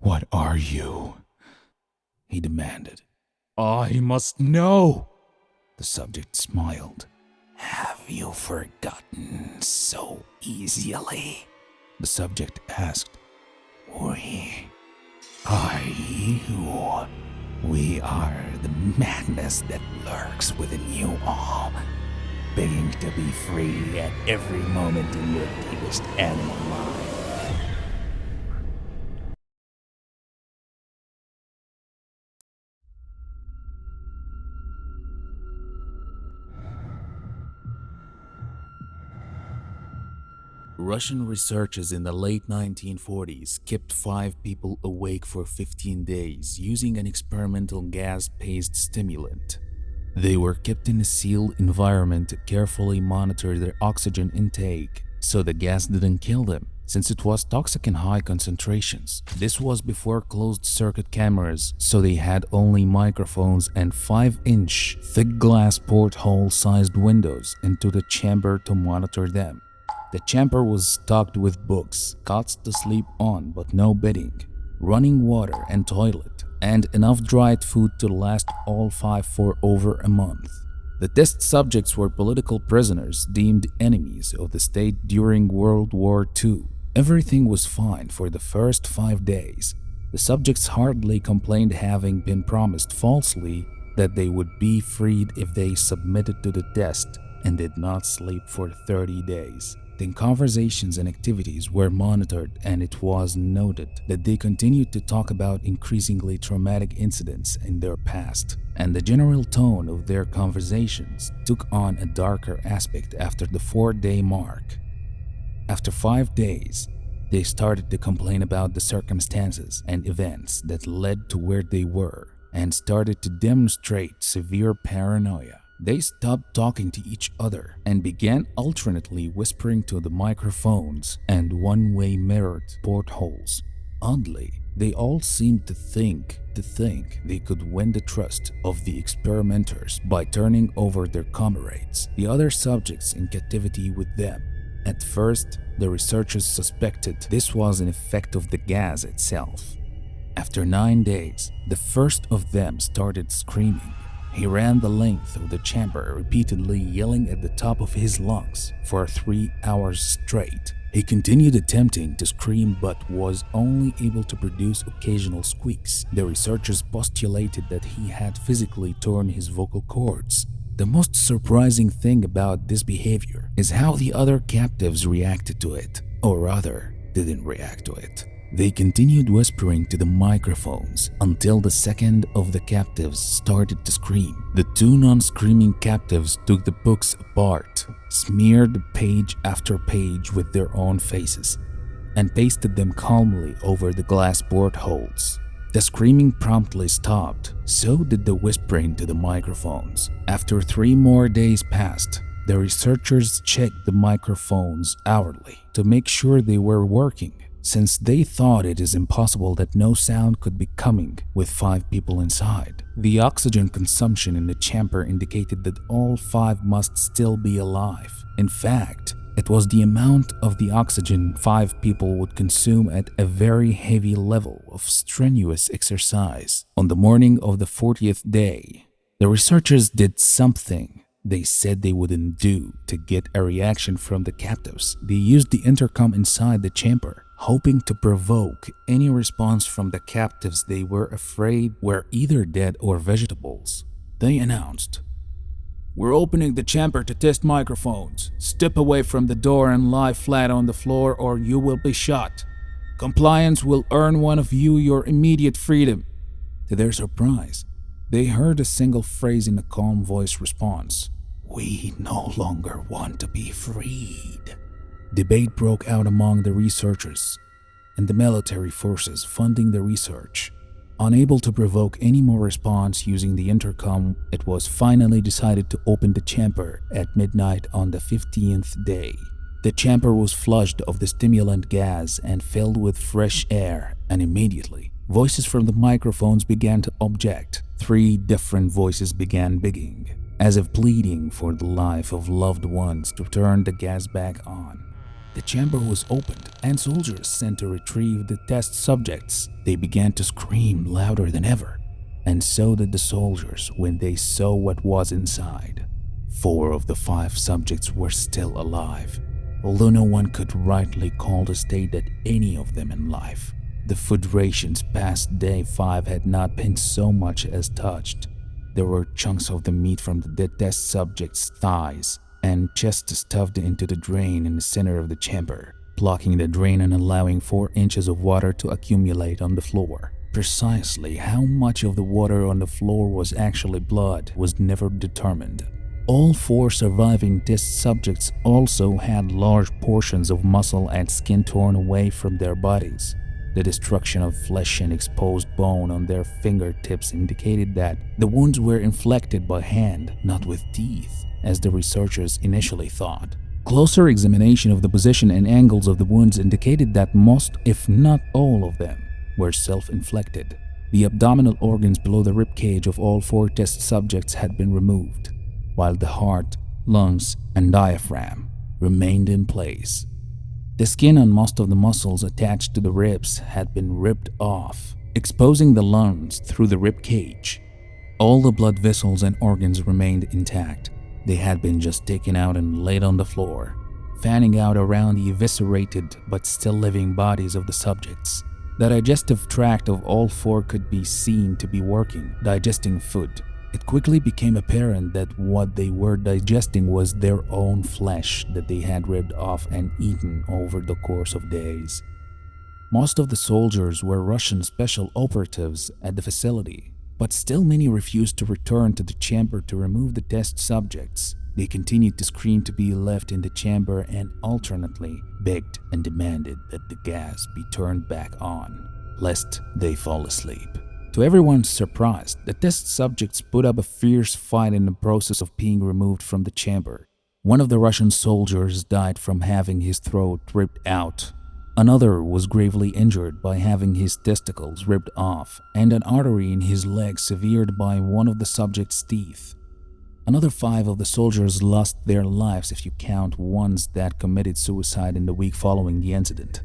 What are you? He demanded. I must know. The subject smiled. Have you forgotten so easily? The subject asked. Are you? We are the madness that lurks within you all, begging to be free at every moment in your deepest animal mind. Russian researchers in the late 1940s kept 5 people awake for 15 days using an experimental gas-based stimulant. They were kept in a sealed environment to carefully monitor their oxygen intake so the gas didn't kill them, since it was toxic in high concentrations. This was before closed-circuit cameras, so they had only microphones and 5-inch thick glass porthole-sized windows into the chamber to monitor them. The chamber was stocked with books, cots to sleep on but no bedding, running water and toilet, and enough dried food to last all 5 for over a month. The test subjects were political prisoners deemed enemies of the state during World War II. Everything was fine for the first 5 days. The subjects hardly complained, having been promised falsely that they would be freed if they submitted to the test and did not sleep for 30 days. Then conversations and activities were monitored, and it was noted that they continued to talk about increasingly traumatic incidents in their past, and the general tone of their conversations took on a darker aspect after the 4-day mark. After 5 days, they started to complain about the circumstances and events that led to where they were, and started to demonstrate severe paranoia. They stopped talking to each other and began alternately whispering to the microphones and one-way mirrored portholes. Oddly, they all seemed to think they could win the trust of the experimenters by turning over their comrades, the other subjects in captivity, with them. At first, the researchers suspected this was an effect of the gas itself. After 9 days, the first of them started screaming. He ran the length of the chamber, repeatedly yelling at the top of his lungs for 3 hours straight. He continued attempting to scream but was only able to produce occasional squeaks. The researchers postulated that he had physically torn his vocal cords. The most surprising thing about this behavior is how the other captives reacted to it, or rather, didn't react to it. They continued whispering to the microphones until the second of the captives started to scream. The 2 non-screaming captives took the books apart, smeared page after page with their own faces, and pasted them calmly over the glass portholes. The screaming promptly stopped, so did the whispering to the microphones. After 3 more days passed, the researchers checked the microphones hourly to make sure they were working, since they thought it is impossible that no sound could be coming with 5 people inside. The oxygen consumption in the chamber indicated that all 5 must still be alive. In fact, it was the amount of the oxygen 5 people would consume at a very heavy level of strenuous exercise. On the morning of the 40th day, the researchers did something they said they wouldn't do to get a reaction from the captives. They used the intercom inside the chamber, hoping to provoke any response from the captives they were afraid were either dead or vegetables. They announced, "We're opening the chamber to test microphones. Step away from the door and lie flat on the floor or you will be shot. Compliance will earn one of you your immediate freedom." To their surprise, they heard a single phrase in a calm voice response, "We no longer want to be freed." Debate broke out among the researchers and the military forces funding the research. Unable to provoke any more response using the intercom, it was finally decided to open the chamber at midnight on the 15th day. The chamber was flushed of the stimulant gas and filled with fresh air, and immediately, voices from the microphones began to object. 3 different voices began begging, as if pleading for the life of loved ones, to turn the gas back on. The chamber was opened and soldiers sent to retrieve the test subjects. They began to scream louder than ever, and so did the soldiers when they saw what was inside. 4 of the 5 subjects were still alive, although no one could rightly call the state that any of them in life. The food rations past day 5 had not been so much as touched. There were chunks of the meat from the dead test subjects' thighs and chest stuffed into the drain in the center of the chamber, blocking the drain and allowing 4 inches of water to accumulate on the floor. Precisely how much of the water on the floor was actually blood was never determined. All 4 surviving test subjects also had large portions of muscle and skin torn away from their bodies. The destruction of flesh and exposed bone on their fingertips indicated that the wounds were inflicted by hand, not with teeth, as the researchers initially thought. Closer examination of the position and angles of the wounds indicated that most, if not all of them, were self-inflicted. The abdominal organs below the ribcage of all 4 test subjects had been removed, while the heart, lungs, and diaphragm remained in place. The skin on most of the muscles attached to the ribs had been ripped off, exposing the lungs through the rib cage. All the blood vessels and organs remained intact. They had been just taken out and laid on the floor, fanning out around the eviscerated but still living bodies of the subjects. The digestive tract of all 4 could be seen to be working, digesting food. It quickly became apparent that what they were digesting was their own flesh that they had ripped off and eaten over the course of days. Most of the soldiers were Russian special operatives at the facility, but still many refused to return to the chamber to remove the test subjects. They continued to scream to be left in the chamber and alternately begged and demanded that the gas be turned back on, lest they fall asleep. To everyone's surprise, the test subjects put up a fierce fight in the process of being removed from the chamber. One of the Russian soldiers died from having his throat ripped out. Another was gravely injured by having his testicles ripped off and an artery in his leg severed by one of the subject's teeth. Another 5 of the soldiers lost their lives if you count ones that committed suicide in the week following the incident.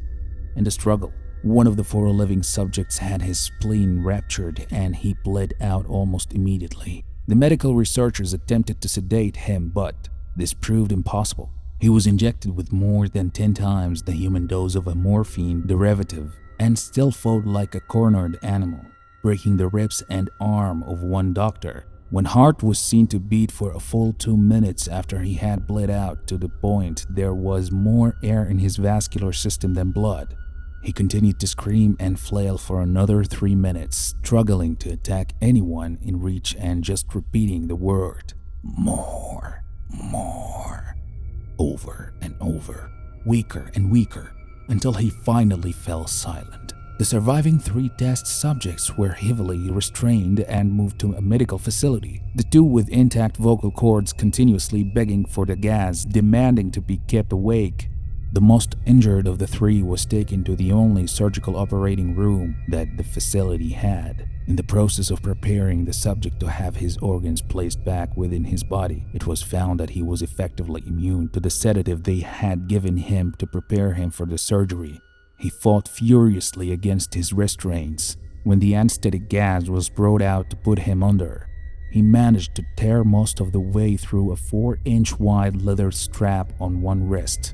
In the struggle, one of the 4 living subjects had his spleen ruptured and he bled out almost immediately. The medical researchers attempted to sedate him, but this proved impossible. He was injected with more than 10 times the human dose of a morphine derivative and still fought like a cornered animal, breaking the ribs and arm of one doctor. When heart was seen to beat for a full 2 minutes after he had bled out to the point there was more air in his vascular system than blood. He continued to scream and flail for another 3 minutes, struggling to attack anyone in reach and just repeating the word, more, over and over, weaker and weaker, until he finally fell silent. The surviving 3 test subjects were heavily restrained and moved to a medical facility, the 2 with intact vocal cords continuously begging for the gas, demanding to be kept awake. The most injured of the 3 was taken to the only surgical operating room that the facility had. In the process of preparing the subject to have his organs placed back within his body, it was found that he was effectively immune to the sedative they had given him to prepare him for the surgery. He fought furiously against his restraints. When the anesthetic gas was brought out to put him under, he managed to tear most of the way through a 4-inch wide leather strap on one wrist.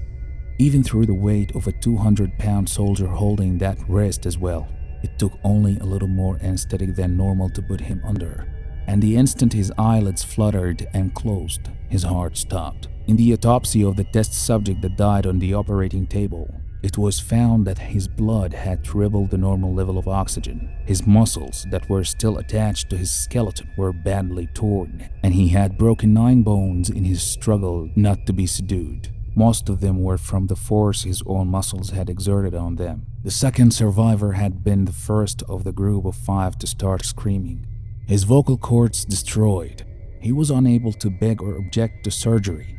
Even through the weight of a 200-pound soldier holding that wrist as well, it took only a little more anesthetic than normal to put him under. And the instant his eyelids fluttered and closed, his heart stopped. In the autopsy of the test subject that died on the operating table, it was found that his blood had tripled the normal level of oxygen. His muscles that were still attached to his skeleton were badly torn, and he had broken 9 bones in his struggle not to be subdued. Most of them were from the force his own muscles had exerted on them. The second survivor had been the first of the group of 5 to start screaming. His vocal cords destroyed. He was unable to beg or object to surgery.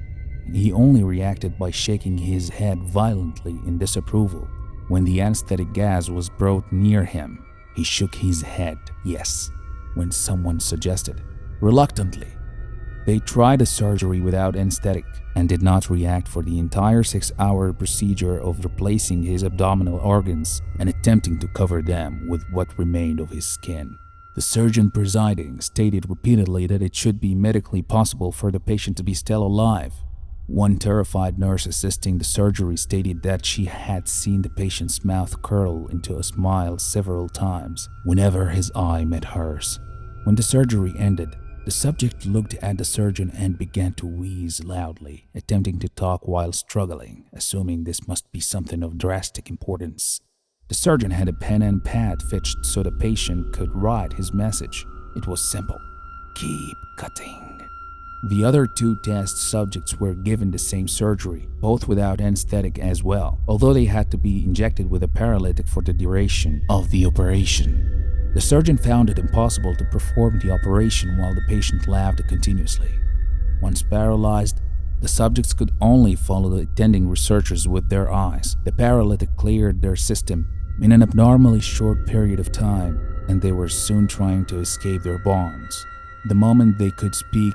He only reacted by shaking his head violently in disapproval. When the anesthetic gas was brought near him, he shook his head yes when someone suggested, reluctantly, They tried the surgery without anesthetic and did not react for the entire 6-hour procedure of replacing his abdominal organs and attempting to cover them with what remained of his skin. The surgeon presiding stated repeatedly that it should be medically possible for the patient to be still alive. One terrified nurse assisting the surgery stated that she had seen the patient's mouth curl into a smile several times whenever his eye met hers. When the surgery ended, the subject looked at the surgeon and began to wheeze loudly, attempting to talk while struggling, assuming this must be something of drastic importance. The surgeon had a pen and pad fetched so the patient could write his message. It was simple: keep cutting. The other 2 test subjects were given the same surgery, both without anesthetic as well, although they had to be injected with a paralytic for the duration of the operation. The surgeon found it impossible to perform the operation while the patient laughed continuously. Once paralyzed, the subjects could only follow the attending researchers with their eyes. The paralytic cleared their system in an abnormally short period of time, and they were soon trying to escape their bonds. The moment they could speak,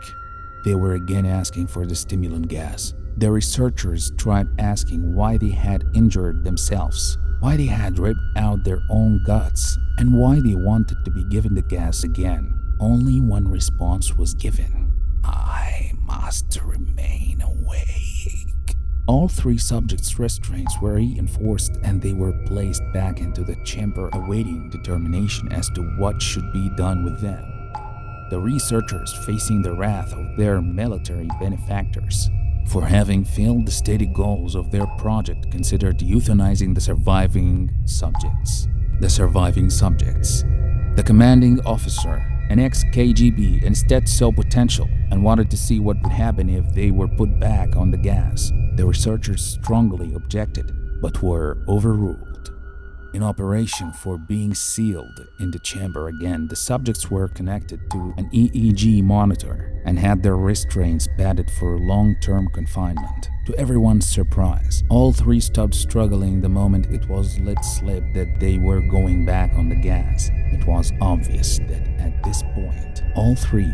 they were again asking for the stimulant gas. The researchers tried asking why they had injured themselves, why they had ripped out their own guts, and why they wanted to be given the gas again. Only one response was given: I must remain awake. All 3 subjects' restraints were reinforced and they were placed back into the chamber awaiting determination as to what should be done with them. The researchers, facing the wrath of their military benefactors for having failed the stated goals of their project, considered euthanizing the surviving subjects. The commanding officer, an ex-KGB, instead saw potential and wanted to see what would happen if they were put back on the gas. The researchers strongly objected, but were overruled. In operation for being sealed in the chamber again, the subjects were connected to an EEG monitor and had their restraints padded for long-term confinement. To everyone's surprise, all 3 stopped struggling the moment it was let slip that they were going back on the gas. It was obvious that at this point, all 3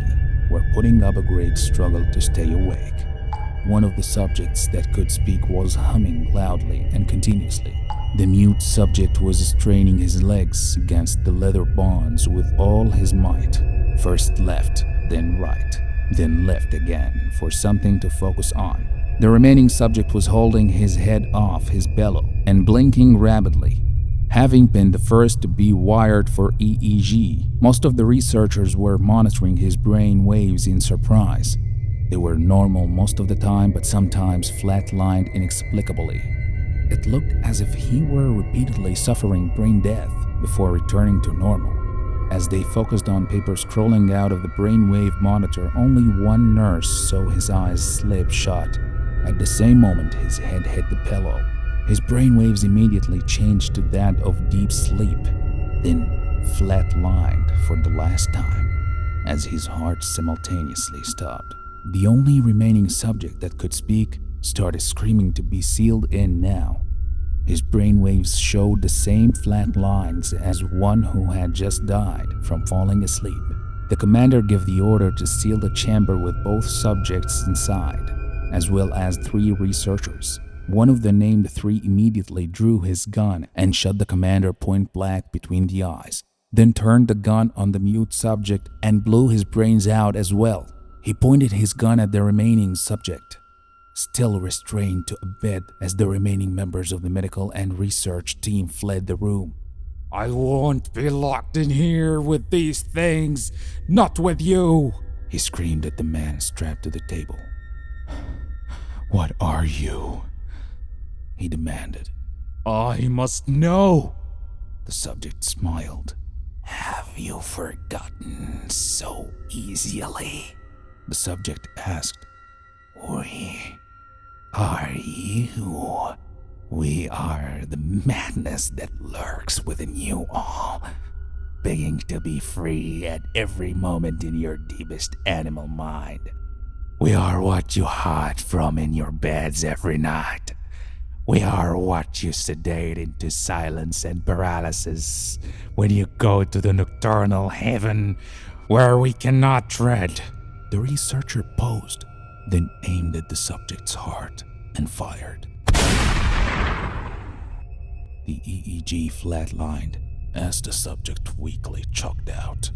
were putting up a great struggle to stay awake. One of the subjects that could speak was humming loudly and continuously. The mute subject was straining his legs against the leather bonds with all his might. First left, then right, then left again for something to focus on. The remaining subject was holding his head off his bellow and blinking rapidly. Having been the first to be wired for EEG, most of the researchers were monitoring his brain waves in surprise. They were normal most of the time, but sometimes flat-lined inexplicably. It looked as if he were repeatedly suffering brain death before returning to normal. As they focused on paper scrolling out of the brainwave monitor, only one nurse saw his eyes slip shut. At the same moment his head hit the pillow, his brainwaves immediately changed to that of deep sleep, then flat-lined for the last time as his heart simultaneously stopped. The only remaining subject that could speak started screaming to be sealed in now. His brainwaves showed the same flat lines as one who had just died from falling asleep. The commander gave the order to seal the chamber with both subjects inside, as well as 3 researchers. One of the named 3 immediately drew his gun and shot the commander point blank between the eyes, then turned the gun on the mute subject and blew his brains out as well. He pointed his gun at the remaining subject, still restrained to a bed as the remaining members of the medical and research team fled the room. I won't be locked in here with these things, not with you, he screamed at the man strapped to the table. What are you? He demanded. I must know. The subject smiled. Have you forgotten so easily? The subject asked. We are you. We are the madness that lurks within you all, begging to be free at every moment in your deepest animal mind. We are what you hide from in your beds every night. We are what you sedate into silence and paralysis when you go to the nocturnal heaven where we cannot tread. The researcher paused, then aimed at the subject's heart and fired. The EEG flatlined as the subject weakly choked out.